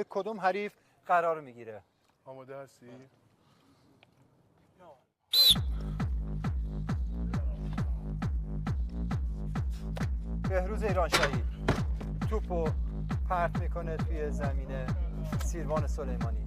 کدوم حریف قرار میگیره. آماده هستی؟ بهروز ایرانشاهی توپو پرت میکنه توی زمین سیروان سلیمانی.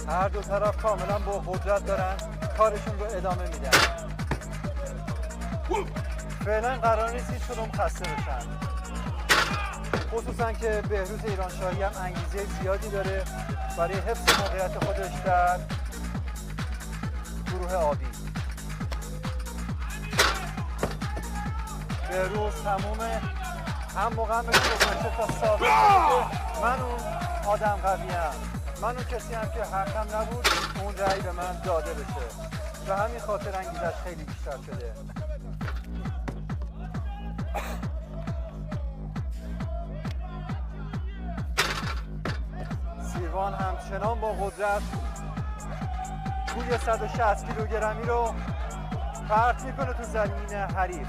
هر دو طرف کاملا با قدرت دارن کارشون رو ادامه میدن. فعلا قرار نیست هیچ کدوم خسته بشن، خصوصا که بهروز ایرانشاهی هم انگیزه زیادی داره برای حفظ موقعیت خودش در گروه آبی. بهروز تمومه هم موقع مثل گذاشته تا ثابت کنه که من اون آدم قویم، من اون کسی هم که حقم نبود اون رأی به من داده بشه و همین خاطر انگیزش خیلی بیشتر شده. سیروان همچنان با قدرت گوی 160 کیلوگرمی رو پرت میکنه تو زمین حریف.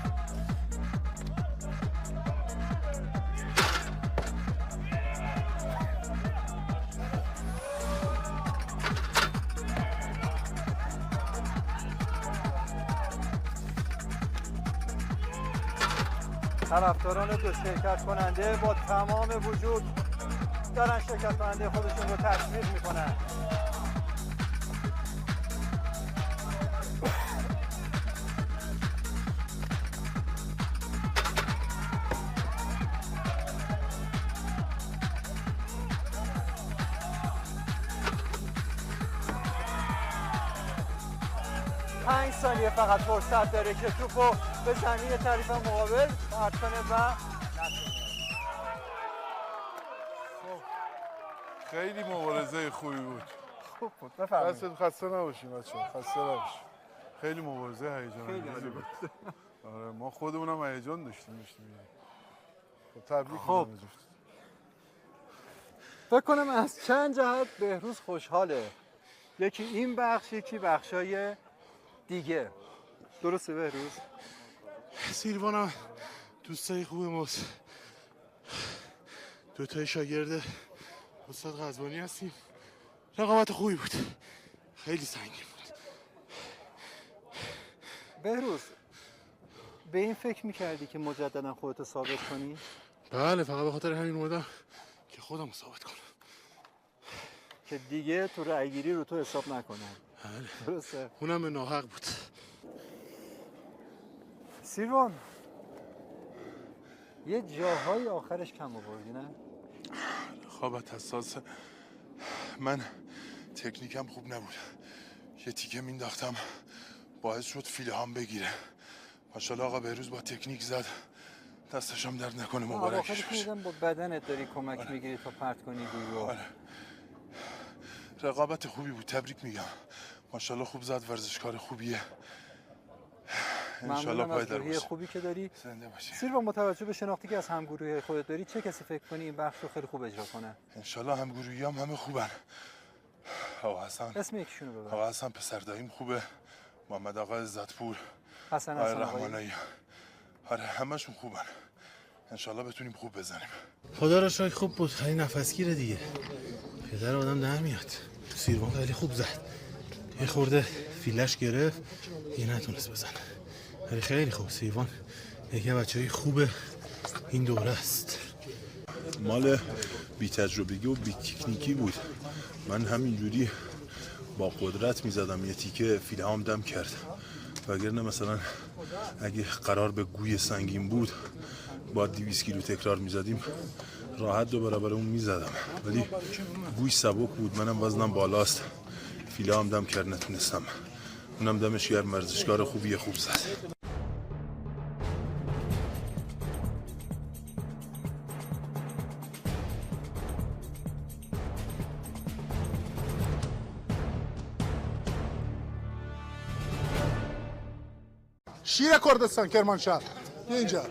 طرفداران دو شرکت کننده با تمام وجود دارن شرکت کننده خودشون رو تشویق میکنن. پنج ثانیه فقط فرصت داره که توپو به زمین طرف مقابل پرت کنه و خیلی مبارزه خوبی بود. خوب بود. بفرمایید. دستت خسته نباشین بچه‌ها، خسته نباشین. خیلی مبارزه هیجان‌انگیزی بود. آره ما خودمونم هیجان داشتیم. خب تبریک خب فکر کنم از چند جهت بهروز خوشحاله. یکی این بخش، یکی بخشای دیگه. درسته بهروز؟ سیروانم دوستای خوب ماست. دوتای شاگرد استاد قزوانی هستیم. رقابت خوبی بود، خیلی سنگین بود. بهروز به این فکر میکردی که مجددا خودتو ثابت کنی؟ بله، فقط به خاطر همین اومدم که خودم ثابت کنم که دیگه تو رأیگیری رو تو حساب نکنن. بله درسته؟ اونم به ناحق بود. سیروان یه جاهای آخرش کم آوردی نه؟ رقابت حساسه. من تکنیکم خوب نبود، یه تیکه مینداختم باعث شد فیله هم بگیره. ماشاءالله آقا بهروز با تکنیک زد، دستشم درد نکنه، مبارکش باشه. با بدنت داری کمک میگیری تا پرت کنی گوی رو. آره. رقابت خوبی بود، تبریک میگم. ماشاءالله خوب زد، ورزشکار خوبیه. انشالله پایدار باشه. خوبی که داری. زنده باشی. سیروان با توجه به شناختی که از همگروهی خودت داری چه کسی فکر کنی این بخش رو خیلی خوب اجرا کنه؟ انشالله همگروهیام همه خوبن. آقا حسن، اسم یکیشونو ببر. آقا حسن پسر داییم خوبه، محمد آقا عزتپور، حسن رحمانایی. آره همشون خوبن. انشالله بتونیم خوب بزنیم. خدا را شکر خوب بود، خیلی نفسگیره دیگه. پدر آدم در میاد. سیروان خیلی خوب زد، یه خورده فیلش گرفت یه نتونست بزنه، ولی خیلی خوب. سیروان یکی بچه‌های خوب این دوره است. مال بی تجربگی و بی تکنیکی بود. من همینجوری با قدرت میزدم، یه تیکه فیله هم دم کرد، وگرنه مثلا اگه قرار به گوی سنگین بود با 200 کیلو تکرار میزدیم راحت 2 برابر اون میزدم، ولی گوی سبک بود، منم وزنم بالاست، فیله هم دم کرد نتونستم. اونم دمش گرم، ورزشکار خوبیه، خوب زد. شیر کردستان کرمانشاه اینجا.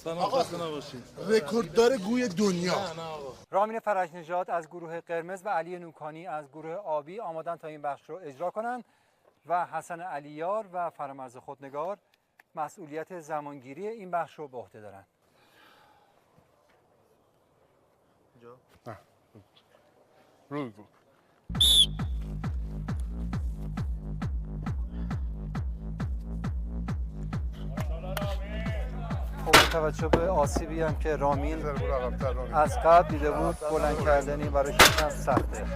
سلام خسته نباشید. رکورددار گوی دنیا. نه آقا. رامین فرج نژاد از گروه قرمز و علی نوکانی از گروه آبی آمادن تا این بخش رو اجرا کنند و حسن علیار و فرامرز خودنگار مسئولیت زمانگیری این بخش رو به عهده دارند. روی بود. خب با توجه به آسیبی هم که رامین از قبل دیده بود بلند کردنی برایش هم سخته.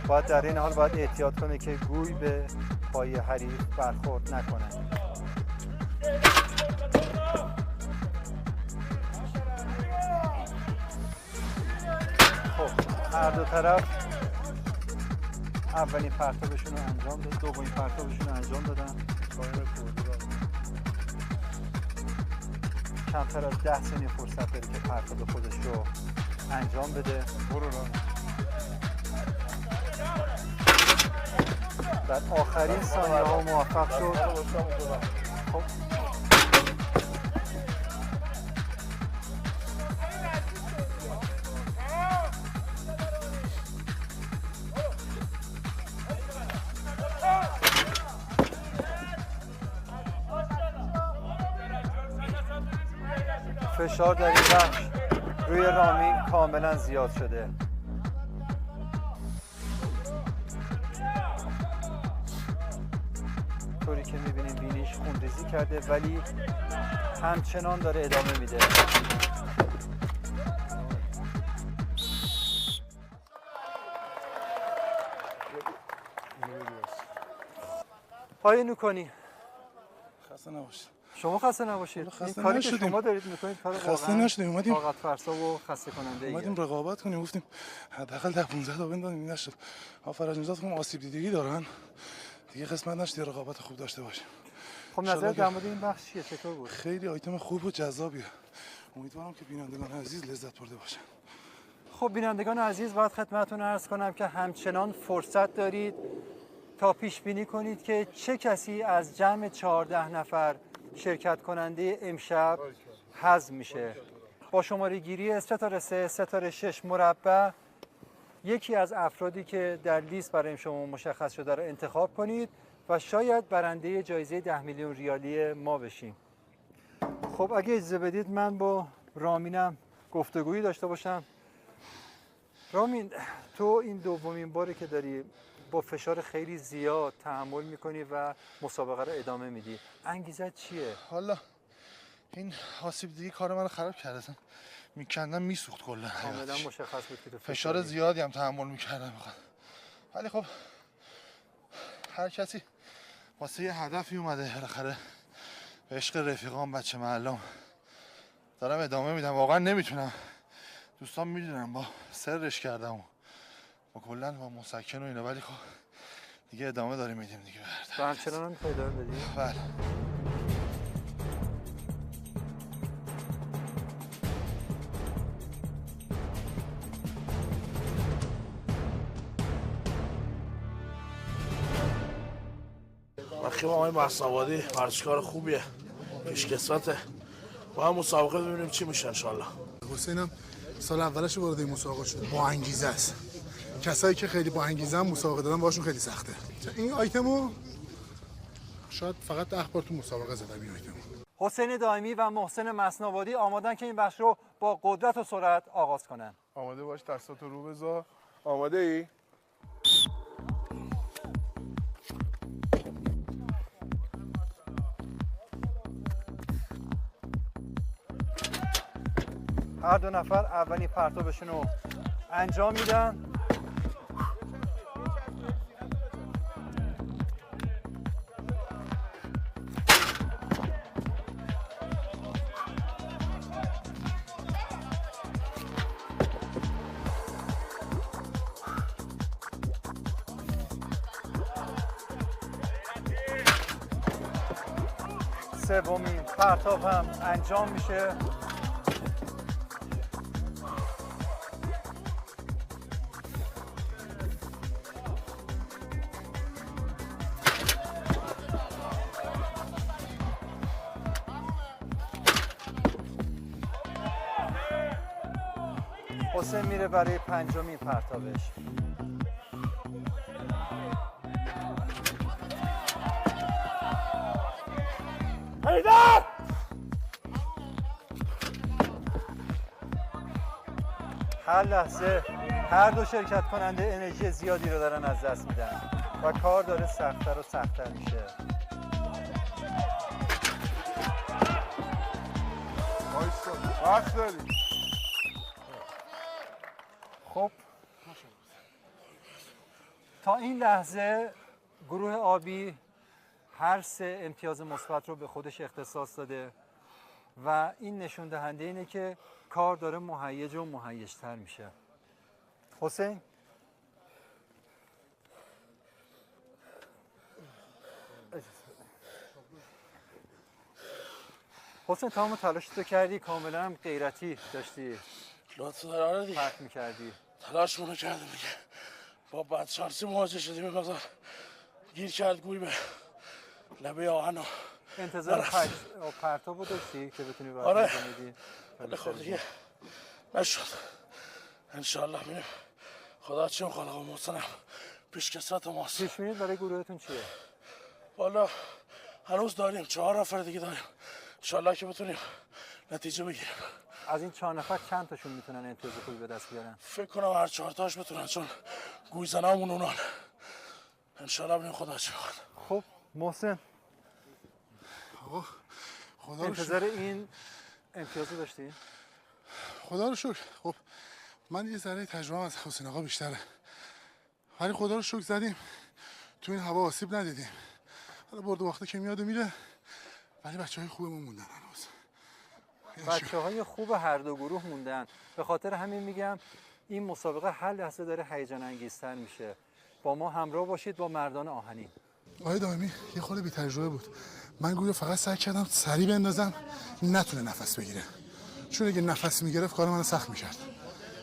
باید در این حال باید احتیاط کنه که گوی به پای حریف برخورد نکنه. خب هر دو طرف اولین پرتابشون رو انجام داد، دومین پرتابشون رو انجام دادن. کمتر از 10 ثانیه فرصت داره که پرتاب خودش رو انجام بده. در آخرین ثانیه ها موفق شد. خب فشار در این بخش روی رامین کاملا زیاد شده. طوری که میبینیم بینیش خونریزی کرده ولی همچنان داره ادامه میده. پای نوکانی خسته نباشید. شما خسته نباشید. این کاری که شما دارید میکنید کار خسته واقعا نشدیم. اومدیم طاقت فرسا و خسته کننده ایه. اومدیم رقابت کنیم، گفتیم حداقل 10 15 تا بندازیم. نشد. فرج نژاد خودم آسیب دیدگی دارن. دیگه قسمت نشد رقابت خوب داشته باشیم. خب نظر در مورد این بخش چیه؟ چطور بود؟ خیلی آیتم خوب و جذابیه. امیدوارم که بینندگان عزیز لذت برده باشن. خب بینندگان عزیز باید خدمتتون عرض کنم که همچنان فرصت دارید تا پیش بینی کنید که چه کسی از جمع 14 نفر شرکت کننده امشب حذف میشه. با شماره گیری 3 تا 3 3 تا 6 مربع یکی از افرادی که در لیست برای شما مشخص شده رو انتخاب کنید و شاید برنده جایزه 10 میلیون ریالی ما بشیم. خب اگه اجازه بدید من با رامینم گفتگویی داشته باشم. رامین، تو این دومین باره که داری با فشار خیلی زیاد تحمل میکنی و مسابقه رو ادامه میدی. انگیزت چیه؟ حالا این آسیب دیگه کار من خراب کرده. اصلا میکندم میسوخت کلا. کاملا مشخص بود که تو فشار زیادی هم تحمل میکردم. ولی خب هر کسی واسه یه هدفی اومده بالاخره. به عشق رفیقام بچه محلم دارم ادامه میدم. واقعا نمیتونم. دوستان میدونم با سرش کردم با کلا با مسکن و اینا، ولی خب دیگه ادامه داریم میدیم دیگه. و همچنان هم میخوای ادامه بدی؟ بله. رقیب آقای مصنوادی ورزشکار خوبیه، پیشکسوته. با هم مسابقه ببینیم چی میشه انشالله. حسینم سال اولش وارد این مسابقه شده، با انگیزه است. کسایی که خیلی با انگیزه هم مسابقه دادن باشون خیلی سخته. این آیتمو شاید فقط 10 بار تو مسابقه زدم این آیتمو. حسین دائمی و محسن مصنوادی آمادن که این بخش رو با قدرت و سرعت آغاز کنن. آماده باش، دستاتو رو بذار. آماده ای؟ هر دو نفر اولین پرتابشون رو انجام میدن. سومین پرتاب هم انجام میشه. حسین میره برای پنجمین پرتابش. حیدر! هر لحظه هر دو شرکت کننده انرژی زیادی رو دارن از دست میدن و کار داره سخت‌تر و سخت‌تر میشه. وقت داری. خب تا این لحظه گروه آبی هر 3 امتیاز مثبت رو به خودش اختصاص داده و این نشون دهنده اینه که کار داره مهیج و مهیج‌تر میشه. حسین حسین تمام تلاشتو کردی، کاملا هم غیرتی داشتی لطف داره. آره دیگه پرت میکردی. تلاشمونو کردیم دیگه. با بدشانسی مواجه شدیم. مقدار گیر کرد گوی به لبه آهن. انتظار پرتابو داشتی که بتونی برد آره. بزنیدی؟ ولی خب دیگه نشد. انشالله میریم. خدا چون خالق و محسنم پیش کسات ماست. پیش بینید برای گروهتون چیه؟ والا هنوز داریم 4 نفر دیگه داریم. انشالله که بتونیم نتیجه بگیریم. از این 4 نفر چند تاشون میتونن امتیاز خوبی به دست بیارن؟ فکر کنم هر 4 تاش بتونن، چون گوی زنامون اونان. انشالله ببینیم خدا چه میخواد. خب محسن آقا خدا رو انتظار این امتیاز رو داشتی؟ خدا رو شکر. خب من یه ذره تجربه از حسین آقا بیشتره، ولی خدا رو شکر زدیم تو این هوا، آسیب ندیدیم. حالا برد و باخته که میاد و میره، ولی بچه‌های خوبمون موندن هنوز. بچه‌های خوب هر دو گروه موندن. به خاطر همین میگم این مسابقه هر لحظه داره هیجان انگیزتر میشه. با ما همراه باشید با مردان آهنین. آقای دائمی یه خورده بی تجربه بود. من گویا فقط سعی کردم سریع بندازم نتونه نفس بگیره، چون اگه نفس میگرفت کار من سخت میکرد.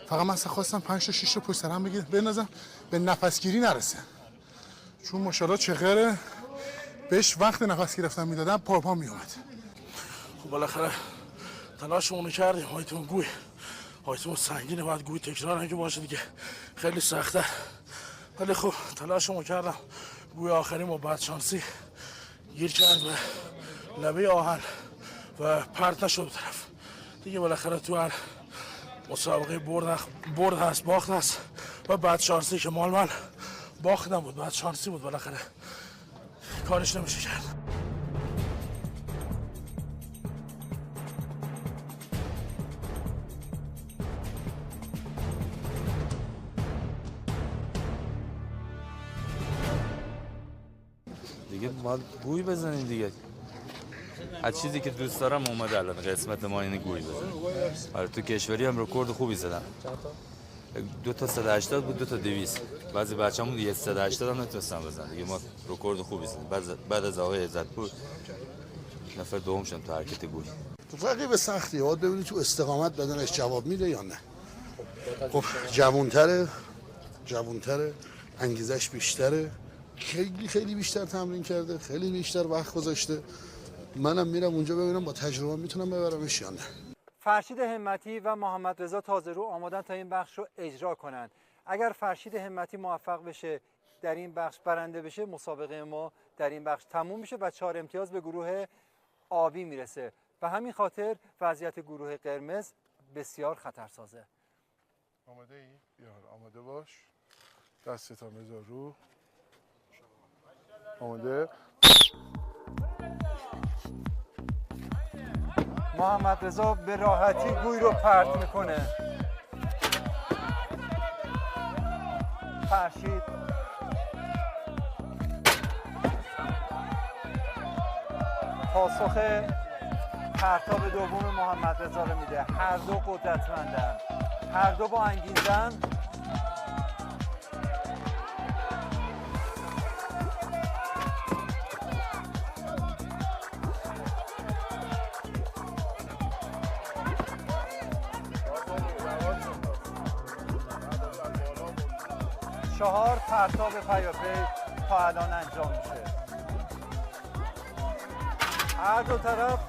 فقط من خواستم 5 تا 6 تا پشت سر هم بندازم به نفسگیری نرسه، چون ماشاءالله چقدر بهش وقت نفس گرفتن میدادم پا میومد. خب بالاخره تلاشمونو کردیم. هایتون گوی هایتون سنگینه، باید گوی تکرار هم که باشه دیگه، خیلی سخته. ولی خب تلاشمو کردم. گوی آخری ما بدشانسی گیر کرد به لبه آهن و پرت نشد طرف دیگه. بالاخره تو هر مسابقه برد هست، باخت هست و بدشانسی که مال من باخت نبود، بدشانسی بود. بالاخره کارش نمیشه کرد. دیگه باید گوی بزنیم دیگه. از چیزی که دوست دارم اومده الان قسمت ما اینه گوی بزنیم. آره تو کشوری هم رکورد خوبی زدم. 2 تا 180 بود، 2 تا 200. بعضی بچه‌مون دیگه 180 هم نتونستن بزنن. دیگه ما رکورد خوبی زدیم. بعد از آقای عزتپور نفر دوم شدم تو حرکت گوی. تو رقیب سختی باید ببینی تو استقامت بدنش جواب میده یا نه. خب جوانتره، انگیزش بیشتره، خیلی بیشتر تمرین کرده، خیلی بیشتر وقت گذاشته. منم میرم اونجا ببینم با تجربه میتونم ببرمش یا نه. فرشید همتی و محمد رضا تازه‌رو آمادن تا این بخش رو اجرا کنن. اگر فرشید همتی موفق بشه در این بخش برنده بشه، مسابقه ما در این بخش تموم میشه و 4 امتیاز به گروه آبی میرسه. و همین خاطر وضعیت گروه قرمز بسیار خطرسازه. آماده ای؟ بیا آماده باش. دستت هم بذار رو. آماده؟ محمد رضا به راحتی گوی رو پرت میکنه. فرشید پاسخ پرتاب دوم محمد رضا رو میده. هر دو قدرتمندن، هر دو با انگیزن. چهار پرتاب پیاپی تا الان انجام میشه. هر دو طرف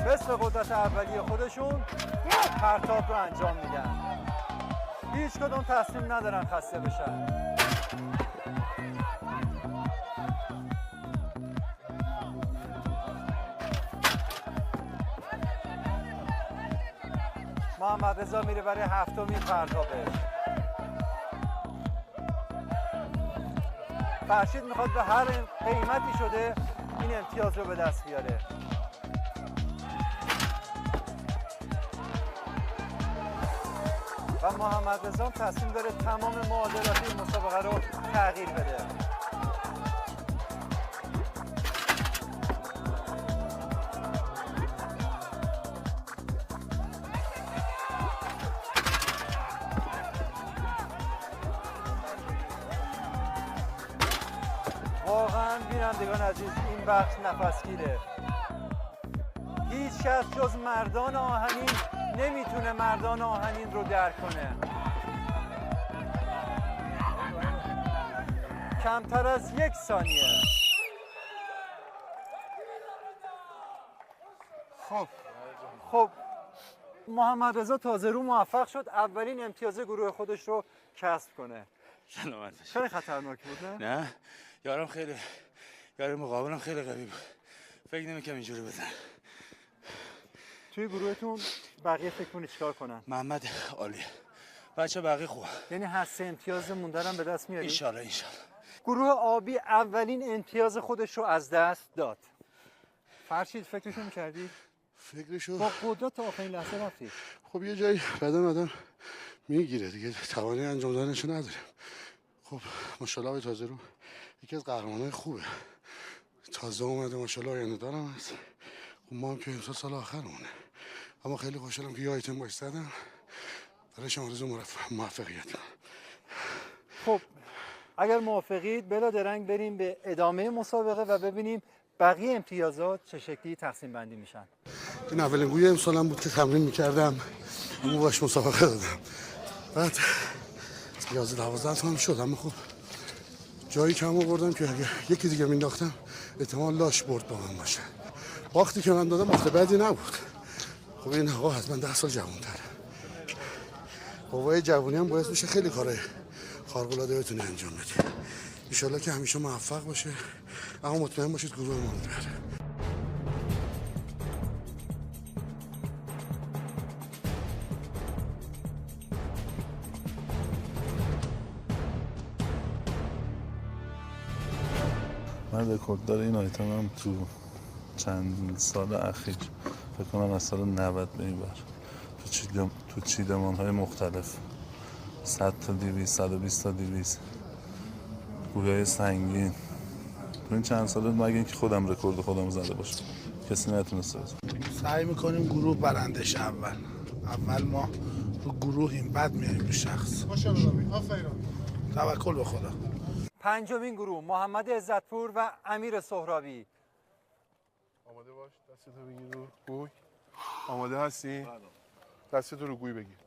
مثل قدرت اولیه خودشون پرتاب رو انجام میدن. هیچ کدوم تصمیم ندارن خسته بشن. محمد رضا میره برای هفتمین پرتابش. فرشید میخواد به هر قیمتی شده این امتیاز رو به دست بیاره. و محمد رضا تصمیم داره تمام معادلات این مسابقه رو تغییر بده. واقعا بینندگان عزیز این بخش نفسگیره. هیچ کس جز مردان آهنین نمیتونه مردان آهنین رو درک کنه. کمتر از 1 ثانیه. خب محمد رضا تازه رو موفق شد اولین امتیاز گروه خودش رو کسب کنه. سلامت باشی. خیلی خطرناک بود نه؟ نه یارم مقابلم خیلی قوی بود. فکر نمی‌کنم اینجوری بزنه. توی گروهتون بقیه فکر کنی چیکار کنن؟ محمد عالیه. بچه بقیه خوبه. یعنی هر 3 امتیاز موندن به دست میاری؟ انشالله. گروه آبی اولین امتیاز خودش رو از دست داد. فرشید فکرشو می‌کردی؟ فکرشو با قدرت تا آخرین لحظه رفتی. خب یه جایی بدن آدم میگیره دیگه، توانی انجام دادنشو نداریم. خب ماشاءالله آقای تازه رو یکی از قهرمانای خوبه، تازه اومده ماشاءالله، آینده دارم هست. خب ما هم که امسال سال آخرمونه، اما خیلی خوشحالم که یه آیتم باش زدم. برای شما آرزو موفقیت. خب اگر موافقید بلا درنگ بریم به ادامه مسابقه و ببینیم بقیه امتیازات چه شکلی تقسیم بندی میشن. این اولین گوی امسالم بود که تمرین میکردم، اما باش مسابقه دادم. بعد 11-12 تا هم شد، اما خب جایی کم آوردم که اگه یکی دیگه مینداختم احتمال لاش برد با من باشه. وقتی که من دادم وقت بدی نبود. خب این آقا حتما 10 سال جوان‌تره. قوای جوانی هم باعث میشه خیلی کارهای خارق‌العاده بتونه انجام بده. ان شاءالله که همیشه موفق باشه، اما مطمئن باشید گروه ما رو ببره. من رکورددار این آیتم هم تو چند سال اخیر، فکر کنم از سال 90 به این ور، تو چیدمان های مختلف 100 تا 200 120 تا 200 گویای سنگین تو این چند سال، مگه اینکه خودم رکورد خودم زده باشم کسی نتونسته بزنه. سعی میکنیم گروه برنده شه. اول ما رو گروهیم، بعد میایم رو شخص. ماشاءالله، آفرین. توکل به خدا. پنجمین گروه محمد عزتپور و امیر سهرابی. آماده باش، دستتو بگیر رو گوی. آماده هستی؟ دستتو رو گوی بگیر.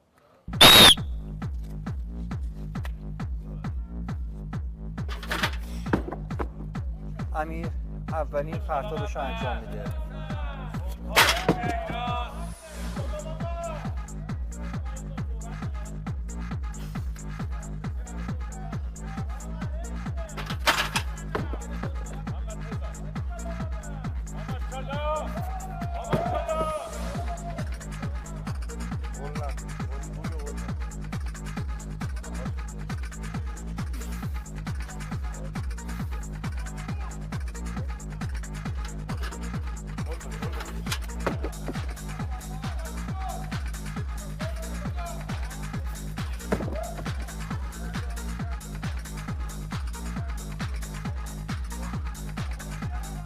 امیر اولین پرتابش رو انجام میده.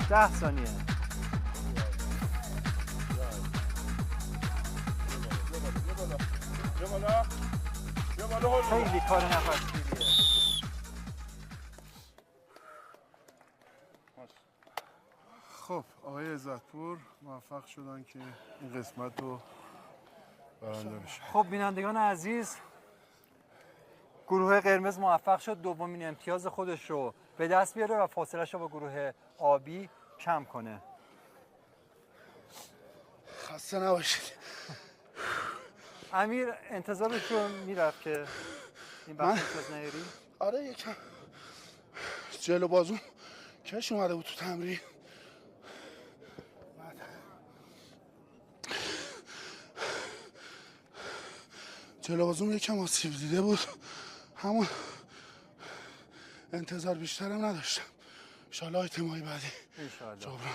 ده ثانیه. خیلی کار نفسگیریه. خب آقای عزتپور موفق شدن که این قسمت رو برنده بشه. خب بینندگان عزیز، گروه قرمز موفق شد دومین امتیاز خودش رو به دست بیاره و فاصله‌اش رو با گروه آبی کم کنه. خسته نباشید. امیر انتظارش رو میرفت که این بخش از نیاری؟ آره یکم جلو بازو کش اومده بود تو تمرین. جلو بازوم یکم آسیب دیده بود، همون انتظار بیشترم نداشتم. انشالله آیتمای بعدی جبران کنم.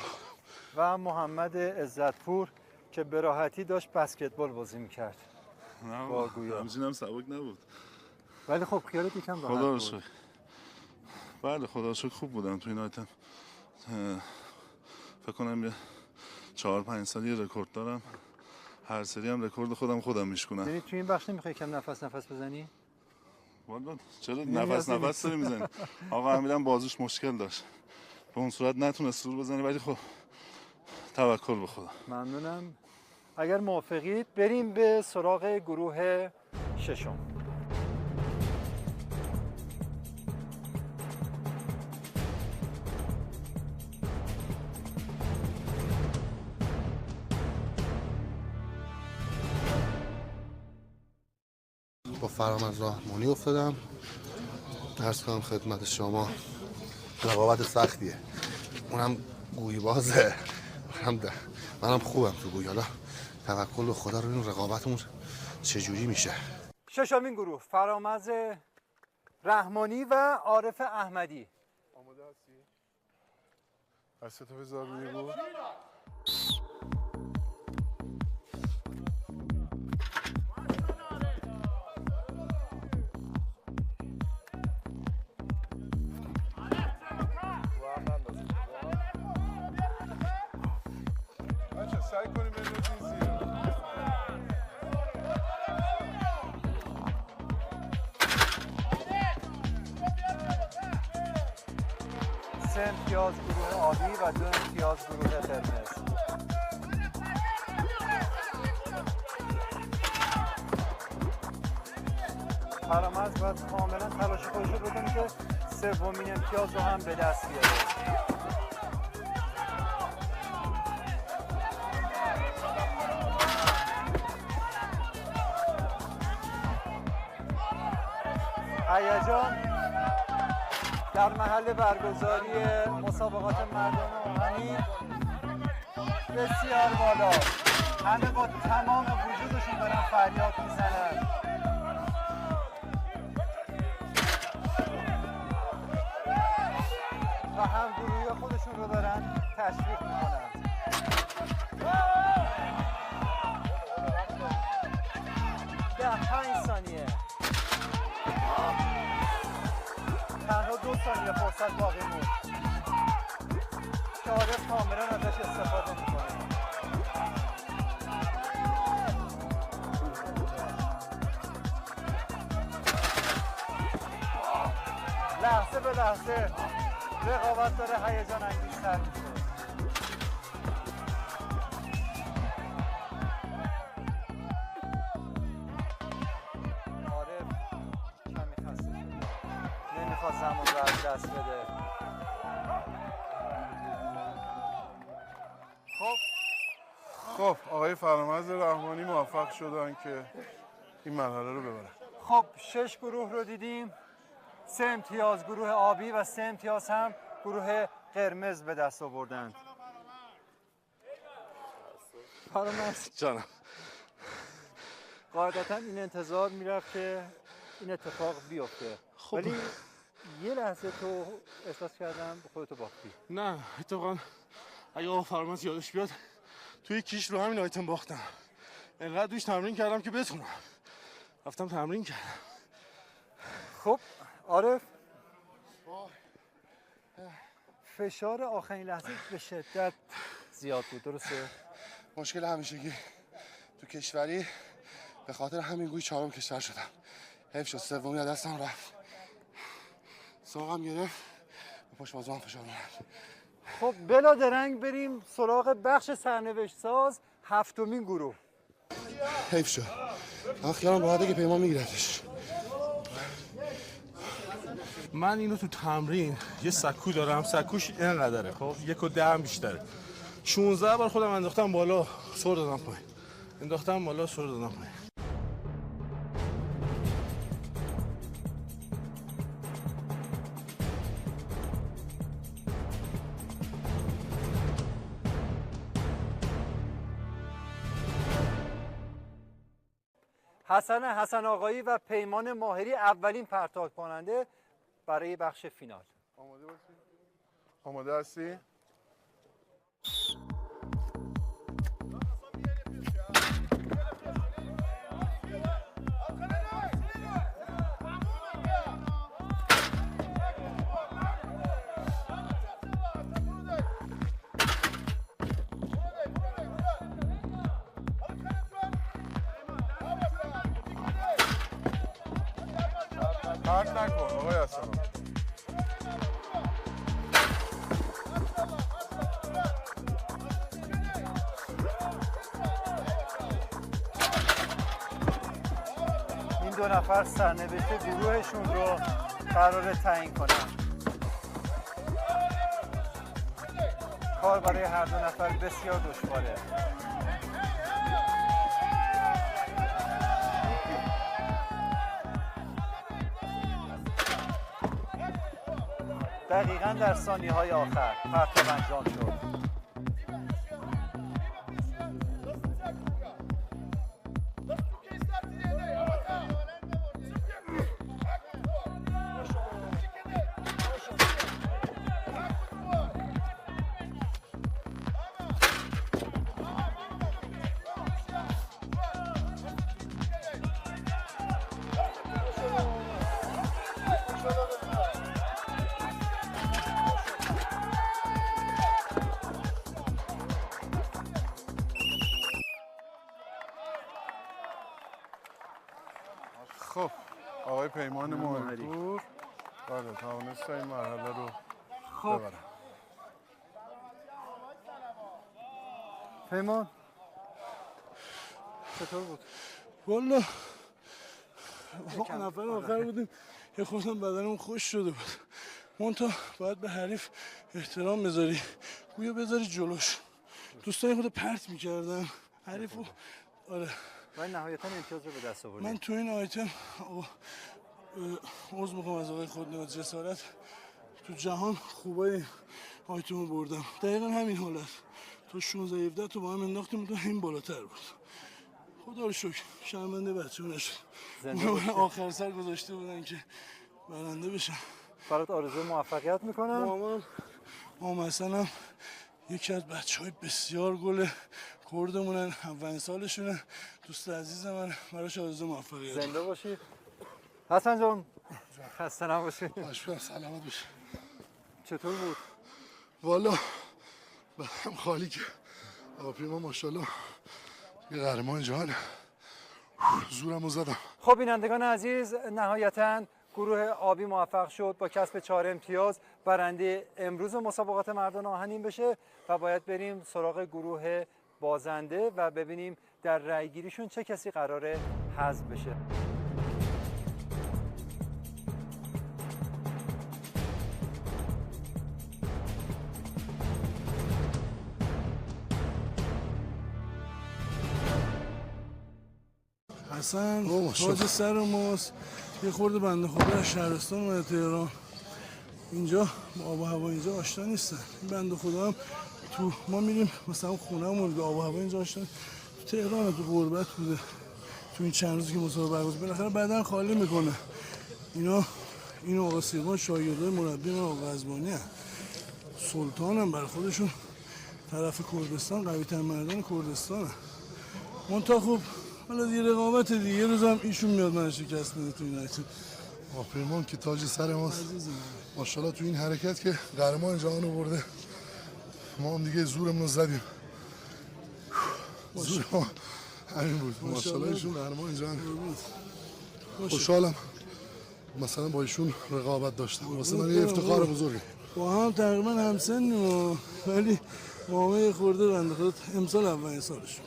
و محمد عزتپور که به راحتی داشت بسکتبال بازی میکرد با گویا. همچینم سبک نبود. ولی خب خیالت یکم راحت خدا رو بود. شکر. بله خدا رو شکر خوب بودم تو این آیتم. فکر کنم یه 4-5 سالی رکورد دارم. هر سری هم رکورد خودم میشکنم. یعنی تو این بخش نمیخوای کم نفس بزنی؟ والا چرا نفس داری میزنی؟ آقا امیرم بازوش مشکل داشت. به اون صورت نتونست سور بزنی، ولی خب توکل به خدا. ممنونم. اگر موافقید بریم به سراغ گروه ششم. با فرامرز رحمانی افتادم. عرض کنم خدمت شما رقابت سختیه، اونم گویی بازه، منم خوبم تو گویی. حالا توکل به خدا رو این رقابتمون چجوری میشه. ششمین گروه فرامرز رحمانی و عارف احمدی. آماده هستی؟ دستتو بذار روی بود. سعی کنیم بندازیم زیر. سه امتیاز گروه آبی و 2 امتیاز گروه قرمز. فرامرز باید کاملا تلاش خودش رو بکنه که سومین امتیاز رو هم به دست بیاره. هیجان در محل برگزاری مسابقات مردان آهنی بسیار بالا. همه با تمام وجودشون دارن فریاد میزنن. و هم گروهی خودشون رو دارن تشویق میکنن. ده 5 ثانیه. تنها 2 ثانیه فرصت باقی موند که عارف کاملا ازش استفاده میکنه. لحظه به لحظه رقابت داره هیجان انگیزتر میشه. عارف کمی خسته شده، نمیخواد زمان رو از دست بده. خب آقای فرامرز رحمانی موفق شدن که این مرحله رو ببرن. خب 6 گروه رو دیدیم. 3 امتیاز گروه آبی و 3 امتیاز هم گروه قرمز به دست آوردند. فرامرز جانم قاعدتا این انتظار میرفت که این اتفاق بیفته. خب ولی یه لحظه تو احساس کردم خودتو باختی. نه اتفاقا اگه آقا فرامرز یادش بیاد توی کیش رو همین آیتم باختم. انقدر دوش تمرین کردم که بتونم. رفتم تمرین کردم. خب عارف فشار آخرین لحظه به شدت زیاد بود، درسته؟ مشکل همیشگی تو کشوری به خاطر همین گوی 4م کشور شدم. حیف شد سومی از دستم رفت. ساقم گرفت به پشت بازو هم فشار اومد. خب بلا درنگ بریم سراغ بخش سرنوشت ساز 7مین گروه. حیف شد. من خیالم راحته که پیمان میگیرتش. من اینو تو تمرین یه سکو دارم، سکوش اینقدره، خب 1.10 بیشتره. 16 بار خودم انداختم بالا، سر دادم پایین. انداختم بالا، سر دادم پایین. حسن آقایی و پیمان ماهری اولین پرتاب کننده برای بخش فینال. آماده هستی؟ پرت نکن آقای حسن. این دو نفر سرنوشت گروهشون رو قرار تعیین کنن. کار برای هر دو نفر بسیار دشواره. دقیقاً در ثانیه‌های آخر پرتاب انجام شد. خب آقای پیمان ماهری‌پور بله توانست این مرحله رو ببرن. پیمان چطور بود؟ والا نفر آخر بودیم یه خودم بدنم خوش شده بود. منتها باید به حریف احترام بذاری، گویا بذاری جلوش. دوستان خود پرت میکردن حریفو. آره ولی نهایتا امتیاز رو به دست آوردی. من تو این آیتم عذر میخوام از آقای خودنه و جسارت، تو جهان خوبای آیتم رو بردم. دقیقا همین حالت تو 16-17 تو با هم انداختیم تو این بالاتر بود. خدا رو شکر شرمنده بچه ها نشد. آخر سر گذاشته بودن که برنده بشن. برات آرزو موفقیت میکنم. مامان حسن هم یکی از بچه های بسیار گل کردمونن، اولین سالشونه، دوست عزیز من، براش آرزو موفقیت. زنده باشی حسن جان، خسته نباشی. باشه سلامت باشی. چطور بود؟ والا هم خالی که آپیما ماشاءالله یه قهرمان جهان. زورم رو زدم. خب بینندگان عزیز، نهایتاً گروه آبی موفق شد با کسب 4 امتیاز برنده امروز مسابقات مردان آهنین بشه و باید بریم سراغ گروه بازنده و ببینیم در رأیگیریشون چه کسی قراره حذف بشه. حسن تاج سر ماست. یه خورده بنده خدا از شهرستان اومده تهران. اینجا با آب و هوا اینجا آشنا نیستن. این بنده خدا هم تو ما میریم مثلا خونه‌مون به آب و هوا اینجا آشنا، تو تهران تو غربت بوده. تو این چند روزی که مسابقه برگزار بالاخره بعدن خالی میکنه. اینا این آقا سیروان شاگردای مربی من آقا قزبانی هستن. سلطان هم بر خودشون طرف کردستان قوی ترین مردان کردستان هستن. منتها خوب حالا دیگه رقابت دیگه روزم ایشون میاد من شکست میده تو این آیتم. آپریمان که تاج سر ماست ماشاءالله تو این حرکت که قهرمان جهان رو برده. ما هم دیگه زورمون رو زدیم. زور ما همین بود. ماشاءالله ایشون قهرمان جهان. خوشحالم مثلا با ایشون رقابت داشتم. واسه من یه افتخار بزرگه. با هم تقریبا همسنیم ولی مامه خورده بنده خدا امسال اولین سالشون.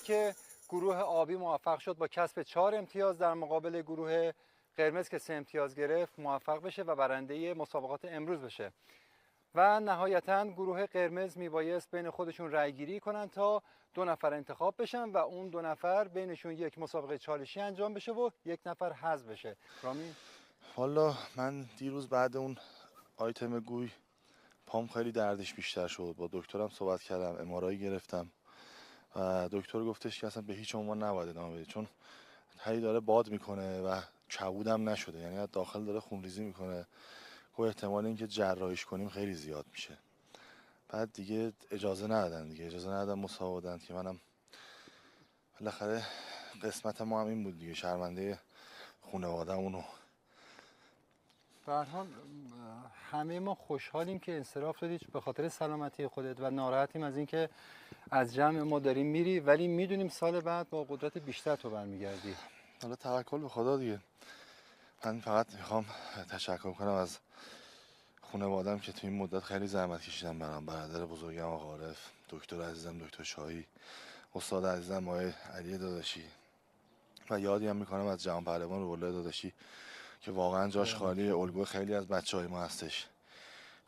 که گروه آبی موفق شد با کسب 4 امتیاز در مقابل گروه قرمز که 3 امتیاز گرفت موفق بشه و برنده مسابقات امروز بشه. و نهایتاً گروه قرمز میبایست بین خودشون رأی گیری کنن تا 2 نفر انتخاب بشن و اون 2 نفر بینشون یک مسابقه چالشی انجام بشه و 1 نفر حذف بشه. رامین؟ والا من دیروز بعد اون آیتم گوی پام خیلی دردش بیشتر شد. با دکترم صحبت کردم، ام‌آرآی گرفتم و دکتر گفتش که اصلا به هیچ عنوان نباید ادامه بدید، چون هی داره باد میکنه و کبودم نشده، یعنی از داخل داره خونریزی میکنه. و احتمال اینکه جراحیش کنیم خیلی زیاد میشه. بعد دیگه اجازه ندادن مسابقه دادن که منم بالاخره قسمت ما هم این بود دیگه، شرمنده خانواده‌مونو. به هر حال همه ما خوشحالیم که انصراف دادی به خاطر سلامتی خودت و ناراحتیم از اینکه از جمع ما داریم میری، ولی میدونیم سال بعد با قدرت بیشتر تو برمیگردی. حالا توکل به خدا دیگه. من فقط میخوام تشکر کنم از خانواده‌ام که تو این مدت خیلی زحمت کشیدن برام، برادر بزرگم آقا عارف، دکتر عزیزم دکتر شاهی، استاد عزیزم آقای علی داداشی و یادی هم میکنم از جهان پهلوان روله داداشی که واقعا جاش خالی، الگوی خیلی از بچهای ما هستش.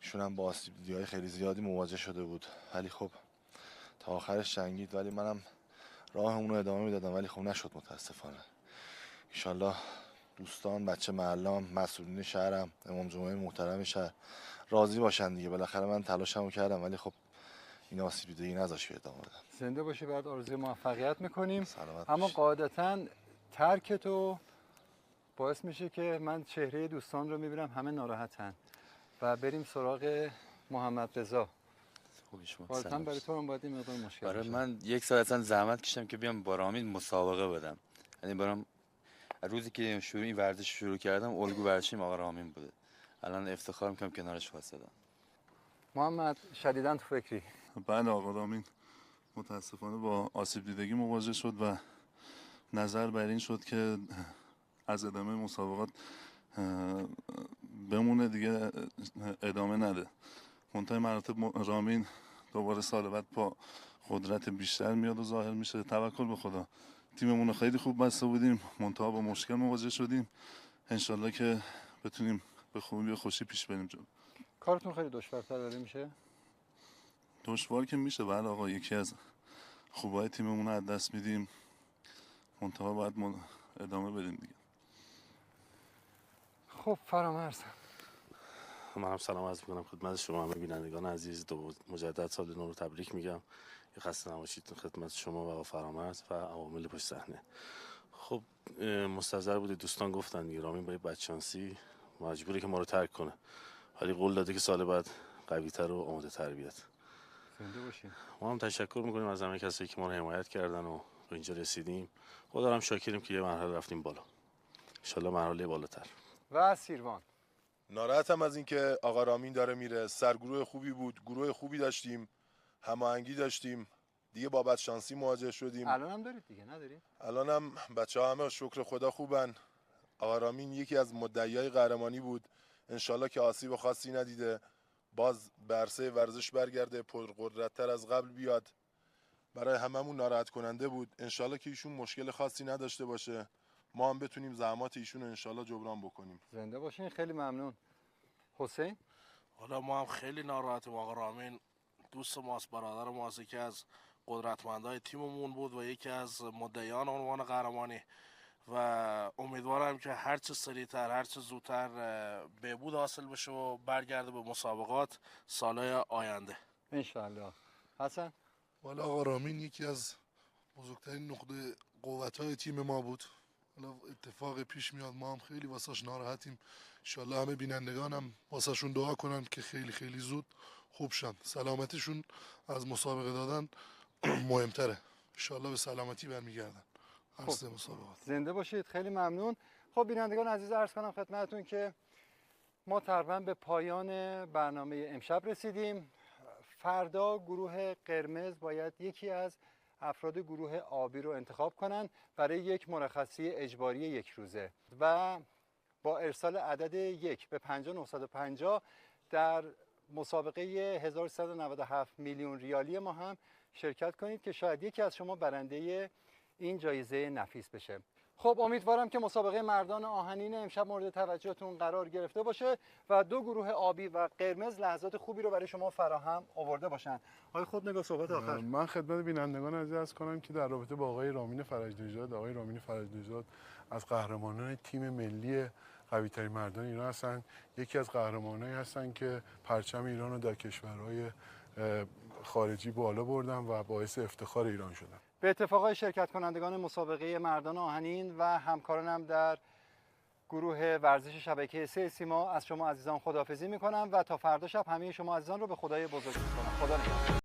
ایشون هم با آسیب‌دیدهای خیلی زیادی مواجه شده بود، ولی خب تا آخرش جنگید، ولی منم راه اون رو ادامه میدادم، ولی خب نشد متاسفانه. انشالله دوستان، بچه محلام، مسئولین شهرم، امام جمعه محترم شهر راضی باشن دیگه. بالاخره من تلاشمو کردم، ولی خب این آسیب‌دیدگی نذاشت که ادامه بدم. زنده باشی، بعد آرزوی موفقیت میکنیم. سلامت اما باشی. قاعدتاً ترک تو باعث میشه که من چهره دوستان رو میبینم همه ناراحتن و بریم سراغ محمد رضا. خوبی شما؟ قاعدتاً برای تو هم باید این مقدار مشکل آره، باشه. من 1 ساعت اصلا زحمت کشیدم که بیام با رامین مسابقه بدم. یعنی برام روزی که این ورزش شروع کردم الگو ورزشیم آقا رامین بوده. الان افتخار میکنم کنارش واسطم. محمد شدیداً تو فکری؟ بله آقا رامین متاسفانه با آسیب دیدگی مواجه شد و نظر بر این شد که از ادامه مسابقات بمونه دیگه، ادامه نده. منتهی مراتب رامین دوباره سال بعد با قدرت بیشتر میاد و ظاهر میشه. توکل به خدا. تیممون رو خیلی خوب بسته بودیم، منتها با مشکل مواجه شدیم. انشالله که بتونیم به خوبی و خوشی پیش بریم. کارتون خیلی دشوارتر داره میشه؟ دشوار که میشه بله آقا، یکی از خوبای تیممون رو از دست میدیم، منتها باید ادامه بدیم دیگه. خب فرامرز، من هم سلام عرض میکنم خدمت شما همه بینندگان عزیز. مجدد سال نو رو تبریک میگم. یه خسته نباشید خدمت شما و آقا فرامرز و عوامل پشت صحنه. خب مستحضر بودید، دوستان گفتن دیگه رامین با بدشانسی مجبوره که ما رو ترک کنه، ولی قول داده که سال بعد قوی‌تر و آماده تر بیاد. زنده باشین. ما هم تشکر میکنیم از همه کسایی که ما رو حمایت کردن و به اینجا رسیدیم. خدا هم شاکریم که یه مرحله رفتیم بالا، ان شاءالله مرحله بالاتر. و سیروان، ناراحتم از اینکه آقا رامین داره میره. سرگروه خوبی بود، گروه خوبی داشتیم، هماهنگی داشتیم، دیگه با بدشانسی مواجه شدیم. الان هم دارید دیگه ندارید؟ الانم بچه‌ها همه شکر خدا خوبن. آقا رامین یکی از مدعیای قهرمانی بود، انشالله که آسیب خاصی ندیده، باز به عرصه ورزش برگرده، پرقدرت‌تر از قبل بیاد. برای هممون ناراحت کننده بود، انشالله که ایشون مشکل خاصی نداشته باشه، ما هم بتونیم زحمات ایشون رو انشالله جبران بکنیم. زنده باشین، خیلی ممنون. حسین؟ حالا ما هم خیلی ناراحتیم. آقا رامین دوست ماست، برادر ماست، که از قدرتمندای تیممون بود و یکی از مدعیان عنوان قهرمانی و امیدوارم که هر چه سریعتر هر چه زودتر بهبود حاصل بشه و برگرده به مسابقات سالهای آینده انشالله. حسن؟ والا آقا رامین یکی از بزرگترین نقطه قوت‌های تیم ما بود. حالا اتفاق پیش میاد، ما هم خیلی واسش ناراحتیم. انشالله همه بینندگان هم واسهشون دعا کنن که خیلی خیلی زود خوب شن. سلامتیشون از مسابقه دادن مهمتره. انشالله به سلامتی برمیگردن. هر سه مسابقات. زنده باشید، خیلی ممنون. خب بینندگان عزیز، عرض کنم خدمتتون که ما تقریبا به پایان برنامه امشب رسیدیم. فردا گروه قرمز باید یکی از افراد گروه آبی رو انتخاب کنن برای یک مرخصی اجباری 1 روزه و با ارسال عدد 1 به 50950 در مسابقه 1197 میلیون ریالی ما هم شرکت کنید که شاید یکی از شما برنده این جایزه نفیس بشه. خب امیدوارم که مسابقه مردان آهنین امشب مورد توجهتون قرار گرفته باشه و دو گروه آبی و قرمز لحظات خوبی رو برای شما فراهم آورده باشن. آقای خودنگاه صحبت آخر. من خدمت بینندگان عزیز عرض کنم که در رابطه با آقای رامین فرج‌نژاد، آقای رامین فرج‌نژاد از قهرمانان تیم ملی قوی‌ترین مردان ایران هستند. یکی از قهرمانانی هستند که پرچم ایران رو در کشورهای خارجی بالا بردن و باعث افتخار ایران شدن. به اتفاق شرکت کنندگان مسابقه مردان آهنین و همکارانم در گروه ورزش شبکه 3 سیما از شما عزیزان خداحافظی میکنم و تا فردا شب همه شما عزیزان رو به خدای بزرگ میسپارم. خدا نگهدار.